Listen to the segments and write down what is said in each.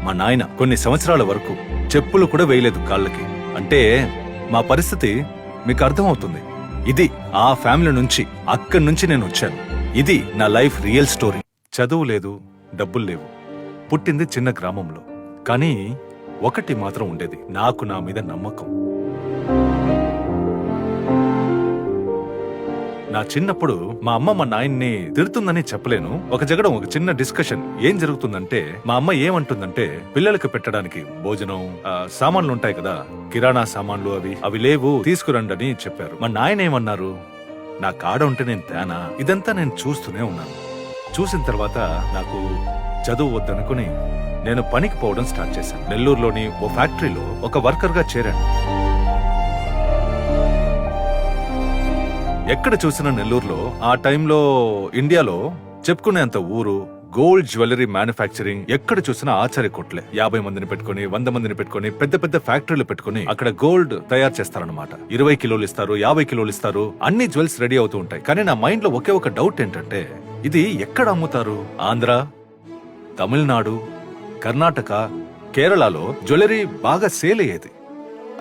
మా నాయన కొన్ని సంవత్సరాల వరకు చెప్పులు కూడా వేయలేదు కాళ్ళకి. అంటే మా పరిస్థితి మీకు అర్థమవుతుంది. ఇది ఆ ఫ్యామిలీ నుంచి, అక్కడి నుంచి నేను వచ్చాను. ఇది నా లైఫ్ రియల్ స్టోరీ. చదువు లేదు, డబ్బులు లేవు, పుట్టింది చిన్న గ్రామంలో. కానీ ఒకటి మాత్రం ఉండేది, నాకు నా మీద నమ్మకం. నా చిన్నప్పుడు మా అమ్మ మా నాయన్ని తిడుతుందని చెప్పలేను. ఒక చిన్న డిస్కషన్ ఏం జరుగుతుందంటే, మా అమ్మ ఏమంటుందంటే, పిల్లలకు పెట్టడానికి భోజనం సామాన్లు ఉంటాయి కదా, కిరాణా సామాన్లు అవి లేవు, తీసుకురండి అని చెప్పారు. మా నాయన ఏమన్నారు, నా కాడ ఉంటే నేను తేనా. ఇదంతా నేను చూస్తూనే ఉన్నాను. చూసిన తర్వాత నాకు చదువు వద్దనుకుని నేను పనికి పోవడం స్టార్ట్ చేశాను. నెల్లూరులోని ఓ ఫ్యాక్టరీలో ఒక వర్కర్ గా చేరాను. ఎక్కడ చూసినా నెల్లూరులో ఆ టైంలో ఇండియాలో చెప్పుకునేంత ఊరు గోల్డ్ జ్యువెలరీ మ్యానుఫ్యాక్చరింగ్ ఎక్కడ చూసినా ఆచార్య కొట్లే. 50 మందిని పెట్టుకుని 100 మందిని పెట్టుకుని పెద్ద పెద్ద ఫ్యాక్టరీలు పెట్టుకుని అక్కడ గోల్డ్ తయారు చేస్తారనమాట. 20 కిలోలు ఇస్తారు, 50 కిలోలు ఇస్తారు, అన్ని జ్యువెల్స్ రెడీ అవుతూ ఉంటాయి. కానీ నా మైండ్ లో ఒకే ఒక డౌట్ ఏంటంటే, ఇది ఎక్కడ అమ్ముతారు? ఆంధ్ర, తమిళనాడు, కర్ణాటక, కేరళలో జ్యువెలరీ బాగా సేల్ అయ్యేది.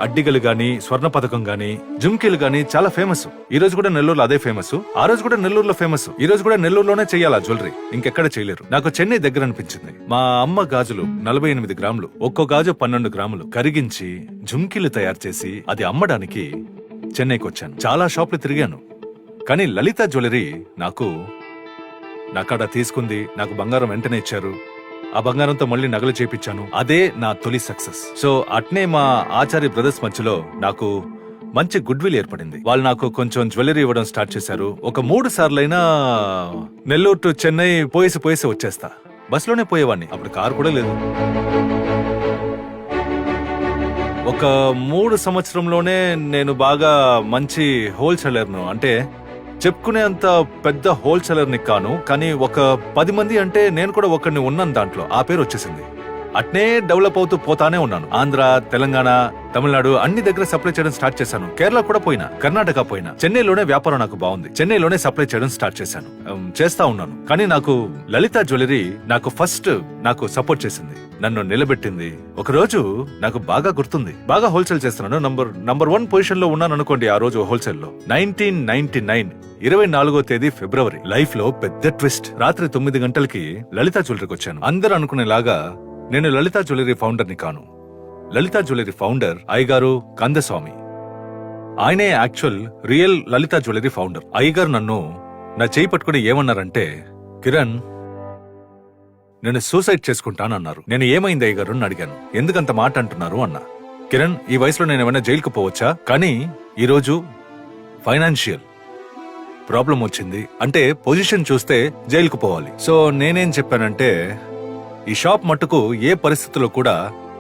అడ్డిగలు గాని, స్వర్ణ పథకం గాని, జుమ్కీలు గాని చాలా ఫేమస్. ఈ రోజు కూడా నెల్లూరులో అదే ఫేమస్. ఆ రోజు కూడా నెల్లూరులో ఫేమస్. ఈ రోజు కూడా నెల్లూరులోనే చెయ్యాలా జ్యువెలరీ, ఇంకెక్కడ చేయలేరు. నాకు చెన్నై దగ్గర అనిపించింది. మా అమ్మ గాజులు 48 గ్రాములు, ఒక్కో గాజు 12 గ్రాములు కరిగించి జుమ్కీలు తయారు చేసి అది అమ్మడానికి చెన్నైకి వచ్చాను. చాలా షాపులు తిరిగాను. కానీ లలిత జ్యువెలరీ నాకాడ తీసుకుంది. నాకు బంగారం వెంటనే ఇచ్చారు. ఆ బంగారంతో మళ్ళీ నగలు చేపించాను. అదే నా తొలి సక్సెస్. సో అట్నే మా ఆచార్య బ్రదర్స్ మధ్యలో నాకు మంచి గుడ్ విల్ ఏర్పడింది. వాళ్ళు నాకు కొంచెం జ్యువెలరీ ఇవ్వడం స్టార్ట్ చేశారు. ఒక 3 సార్లైనా నెల్లూరు టు చెన్నై పోయేసి వచ్చేస్తా. బస్సులోనే పోయేవాడిని. అప్పుడు కారు కూడా లేదు. ఒక 3 సంవత్సరంలోనే నేను బాగా మంచి హోల్సేలర్ను, అంటే చెప్పుకునేంత పెద్ద హోల్సేలర్ని కాను, కానీ ఒక 10 మంది అంటే నేను కూడా ఒకరిని ఉన్నాను దాంట్లో. ఆ పేరు వచ్చేసింది. అట్నే డెవలప్ అవుతూ పోతానే ఉన్నాను. ఆంధ్ర, తెలంగాణ, తమిళనాడు అన్ని దగ్గర సప్లై చేయడం స్టార్ట్ చేశాను. కేరళ కూడా పోయినా, కర్ణాటక పోయినా. చెన్నైలోనే వ్యాపారం నాకు బాగుంది. చెన్నైలోనే సప్లై చేయడం స్టార్ట్ చేశాను. చేస్తా ఉన్నాను. కానీ నాకు లలిత జ్యువెలరీ నాకు సపోర్ట్ చేసింది, నన్ను నిలబెట్టింది. ఒక రోజు నాకు బాగా గుర్తుంది. బాగా హోల్సేల్ చేస్తున్నాను. నంబర్ 1 పొజిషన్ లో ఉన్నాను అనుకోండి. ఆ రోజు హోల్సేల్ లో 1999 24వ తేదీ ఫిబ్రవరి. లైఫ్ లో పెద్ద ట్విస్ట్. రాత్రి 9 గంటలకి లలిత జ్యువెలరీకి వచ్చాను. అందరూ అనుకునేలాగా నేను లలిత జ్యువెలరీ ఫౌండర్ ని కాను. లలిత జ్యువెలరీ ఫౌండర్ అయ్యగారు కందస్వామి. ఆయనే యాక్చువల్ రియల్ లలిత జ్యువెలరీ ఫౌండర్. అయ్యగారు నన్ను నా చేయి పట్టుకుని ఏమన్నారంటే, కిరణ్, నేను సూసైడ్ చేసుకుంటానన్నారు. నేను ఏమైంది అయ్యగారు అని అడిగాను. ఎందుకంత మాట అంటున్నారు అన్నా. కిరణ్, ఈ వయసులో నేను ఏమైనా జైలుకు పోవచ్చా? కానీ ఈరోజు ఫైనాన్షియల్ ప్రాబ్లం వచ్చింది అంటే పొజిషన్ చూస్తే జైలుకు పోవాలి. సో నేనేం చెప్పానంటే, ఈ షాప్ మట్టుకు ఏ పరిస్థితుల్లో కూడా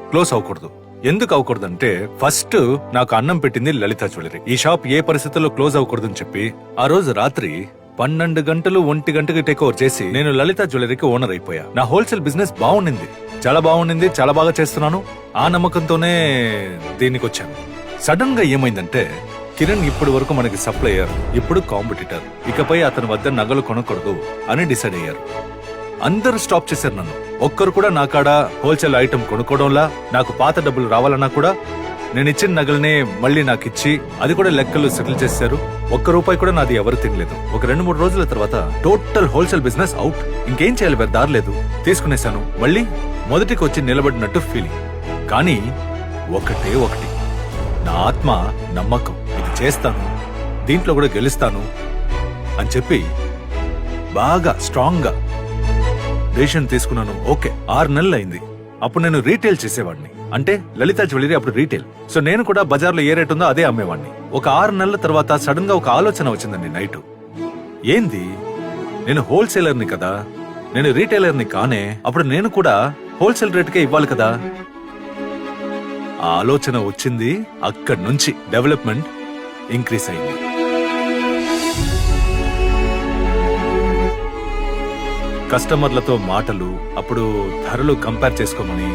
క్లోజ్ అవ్వకూడదు. ఎందుకు అవ్వకూడదంటే, ఫస్ట్ నాకు అన్నం పెట్టింది లలిత జ్యువెలరీ. ఈ షాప్ ఏ పరిస్థితుల్లో క్లోజ్ అవ్వకూడదని చెప్పి ఆ రోజు రాత్రి 12 గంటలు 1 గంటకి టేక్ ఓవర్ చేసి నేను లలిత జ్యువెలరీకి ఓనర్ అయిపోయా. నా హోల్సేల్ బిజినెస్ బాగుండింది, చాలా బాగుండింది, చాలా బాగా చేస్తున్నాను. ఆ నమ్మకంతోనే దీనికి వచ్చాను. సడన్ గా ఏమైందంటే, కిరణ్ ఇప్పటి వరకు మనకి సప్లయర్, ఇప్పుడు కాంపిటీటర్, ఇకపై అతని వద్ద నగలు కొనకూడదు అని డిసైడ్ అయ్యారు. అందరూ స్టాప్ చేశారు నన్ను. ఒక్కరు కూడా నా కాడ హోల్సేల్ ఐటమ్ కొనుక్కోవడంలా, నాకు పాత డబ్బులు రావాలన్నా కూడా నేను ఇచ్చిన నగలనే మళ్ళీ నాకు ఇచ్చి అది కూడా లెక్కలు సెటిల్ చేశారు. ₹1 కూడా నాది ఎవరు తినలేదు. ఒక 2-3 రోజుల తర్వాత టోటల్ హోల్సేల్ బిజినెస్ అవుట్. ఇంకేం చేయాలి, వేరే దారి లేదు. తీసుకునేశాను. మళ్ళీ మొదటికి వచ్చి నిలబడినట్టు ఫీలింగ్. కానీ ఒకటి, నా ఆత్మ నమ్మకం, ఇది చేస్తాను, దీంట్లో కూడా గెలుస్తాను అని చెప్పి బాగా స్ట్రాంగ్ గా డెసిషన్ తీసుకున్నాను. ఓకే, 6 నెలలు అయింది. అప్పుడు నేను రీటైల్ చేసేవాడిని. అంటే లలిత జ్యువెలరీ అప్పుడు రీటైల్. సో నేను కూడా బజార్లో ఏ రేట్ ఉందో అదే అమ్మేవాడిని. ఒక 6 నెలల తర్వాత సడన్ గా ఒక ఆలోచన వచ్చిందండి నైట్. ఏంది, నేను హోల్సేలర్ని కదా, నేను రీటైలర్ని కానే, అప్పుడు నేను కూడా హోల్సేల్ రేట్కే ఇవ్వాలి కదా. ఆ ఆలోచన వచ్చింది. అక్కడి నుంచి డెవలప్మెంట్ ఇంక్రీస్ అయింది. కస్టమర్లతో మాటలు, అప్పుడు ధరలు కంపేర్ చేసుకోమని,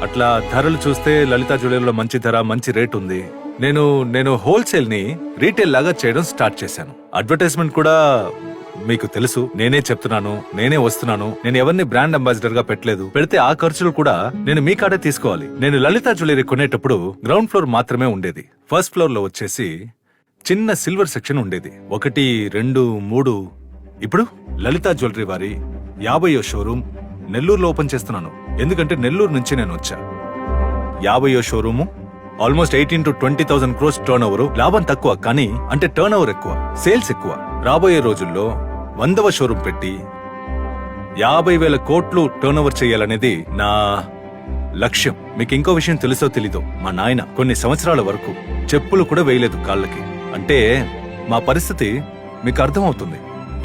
అట్లా ధరలు చూస్తే లలిత జ్యువెలరీలో మంచి ధర, మంచి రేట్ ఉంది. నేను హోల్సేల్ ని రీటైల్ లాగా చేయడం స్టార్ట్ చేశాను. అడ్వర్టైజ్మెంట్ కూడా మీకు తెలుసు, నేనే చెప్తున్నాను, నేనే వస్తున్నాను. నేను ఎవరిని బ్రాండ్ అంబాసిడర్ గా పెట్టలేదు. పెడితే ఆ ఖర్చులు కూడా నేను మీ కాడే తీసుకోవాలి. నేను లలిత జ్యువెలరీ కొనేటప్పుడు గ్రౌండ్ ఫ్లోర్ మాత్రమే ఉండేది. ఫస్ట్ ఫ్లోర్ లో వచ్చేసి చిన్న సిల్వర్ సెక్షన్ ఉండేది. 1, 2, 3. ఇప్పుడు లలిత జ్యువెలరీ వారి 50వ షోరూమ్ నెల్లూరులో ఓపెన్ చేస్తున్నాను. ఎందుకంటే నెల్లూరు నుంచి నేను వచ్చా. 50వ showroom almost 18 to 20,000 crores turnover. లాభం తక్కువ, కానీ అంటే టర్న్ ఓవర్ ఎక్కువ, సేల్స్ ఎక్కువ. రాబోయే రోజుల్లో 100వ షోరూమ్ పెట్టి 50,000 కోట్లు టర్న్ ఓవర్ చేయాలనేది నా లక్ష్యం. మీకు ఇంకో విషయం తెలుసో తెలీదో, మా నాయన కొన్ని సంవత్సరాల వరకు చెప్పులు కూడా వేయలేదు కాళ్ళకి. అంటే మా పరిస్థితి మీకు అర్థమవుతుంది.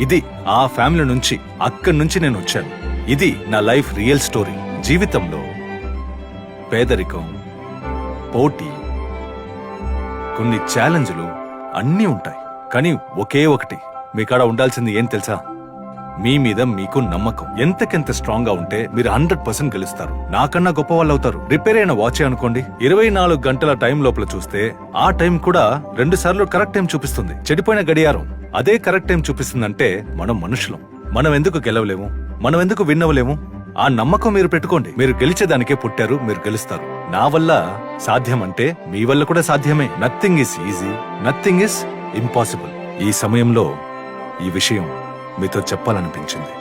ఇది ఆ ఫ్యామిలీ నుంచి, అక్కడి నుంచి నేను వచ్చాను. ఇది నా లైఫ్ రియల్ స్టోరీ. జీవితంలో పేదరికం, పోటీ, కొన్ని ఛాలెంజ్లు అన్నీ ఉంటాయి. కానీ ఒకే ఒకటి మీకాడ ఉండాల్సింది ఏం తెలుసా? మీ మీద మీకు నమ్మకం. ఎంతకెంత స్ట్రాంగ్ గా ఉంటే మీరు 100% గెలుస్తారు. నాకన్నా గొప్ప వాళ్ళు అవుతారు. రిపేర్ అయిన వాచ్ అనుకోండి, 24 గంటల టైం లోపల చూస్తే ఆ టైం కూడా 2 సార్లు కరెక్ట్ టైం చూపిస్తుంది. చెడిపోయిన గడియారం అదే కరెక్ట్ టైం చూపిస్తుందంటే మనం మనుషులం. మనం ఎందుకు గెలవలేము? మనం ఎందుకు విన్ అవ్వలేము? ఆ నమ్మకం మీరు పెట్టుకోండి. మీరు గెలిచేదానికే పుట్టారు, మీరు గెలుస్తారు. నా వల్ల సాధ్యం అంటే మీ వల్ల కూడా సాధ్యమే. Nothing is easy, nothing is impossible. ఈ సమయంలో ఈ విషయం మీతో చెప్పాలనిపించింది.